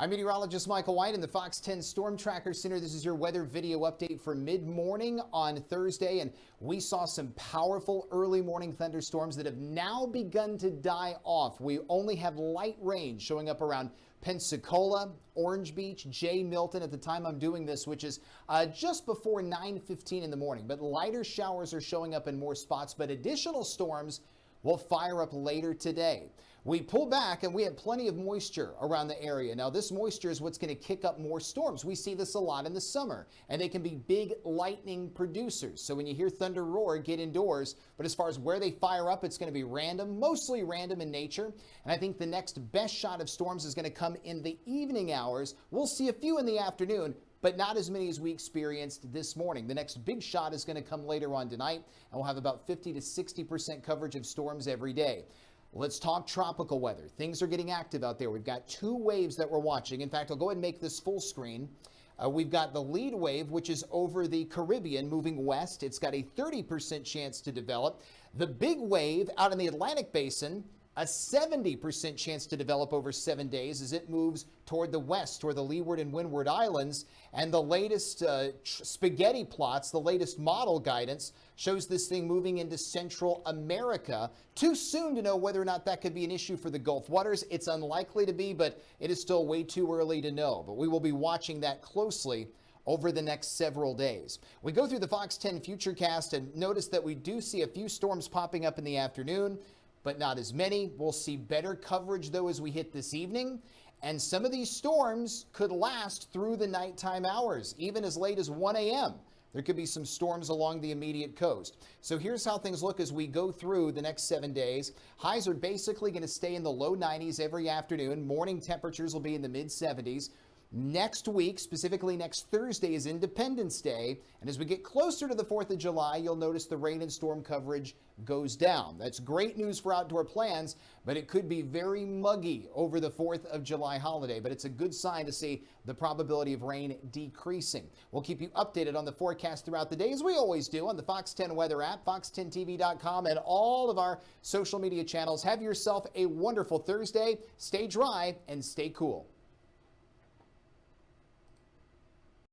I'm meteorologist Michael White in the Fox 10 Storm Tracker Center. This is your weather video update for mid-morning on Thursday, and we saw some powerful early morning thunderstorms that have now begun to die off. We only have light rain showing up around Pensacola, Orange Beach, J. Milton at the time I'm doing this, which is just before 9:15 in the morning. But lighter showers are showing up in more spots, but additional storms will fire up later today. We pull back and we have plenty of moisture around the area. Now, this moisture is what's going to kick up more storms. We see this a lot in the summer, and they can be big lightning producers. So when you hear thunder roar, get indoors. But as far as where they fire up, it's going to be random, mostly random in nature. And I think the next best shot of storms is going to come in the evening hours. We'll see a few in the afternoon, but not as many as we experienced this morning. The next big shot is going to come later on tonight, and we'll have about 50 to 60% coverage of storms every day. Let's talk tropical weather. Things are getting active out there. We've got two waves that we're watching. In fact, I'll go ahead and make this full screen. We've got the lead wave, which is over the Caribbean moving west. It's got a 30% chance to develop. The big wave out in the Atlantic basin, a 70% chance to develop over 7 days as it moves toward the west, toward the Leeward and Windward Islands. And the latest spaghetti plots, the latest model guidance, shows this thing moving into Central America. Too soon to know whether or not that could be an issue for the Gulf waters. It's unlikely to be, but it is still way too early to know. But we will be watching that closely over the next several days. We go through the Fox 10 Futurecast and notice that we do see a few storms popping up in the afternoon, but not as many. We'll see better coverage, though, as we hit this evening. And some of these storms could last through the nighttime hours, even as late as 1 a.m. There could be some storms along the immediate coast. So here's how things look as we go through the next 7 days. Highs are basically going to stay in the low 90s every afternoon. Morning temperatures will be in the mid 70s. Next week, specifically next Thursday, is Independence Day. And as we get closer to the 4th of July, you'll notice the rain and storm coverage goes down. That's great news for outdoor plans, but it could be very muggy over the 4th of July holiday. But it's a good sign to see the probability of rain decreasing. We'll keep you updated on the forecast throughout the day, as we always do, on the Fox 10 weather app, fox10tv.com, and all of our social media channels. Have yourself a wonderful Thursday. Stay dry and stay cool.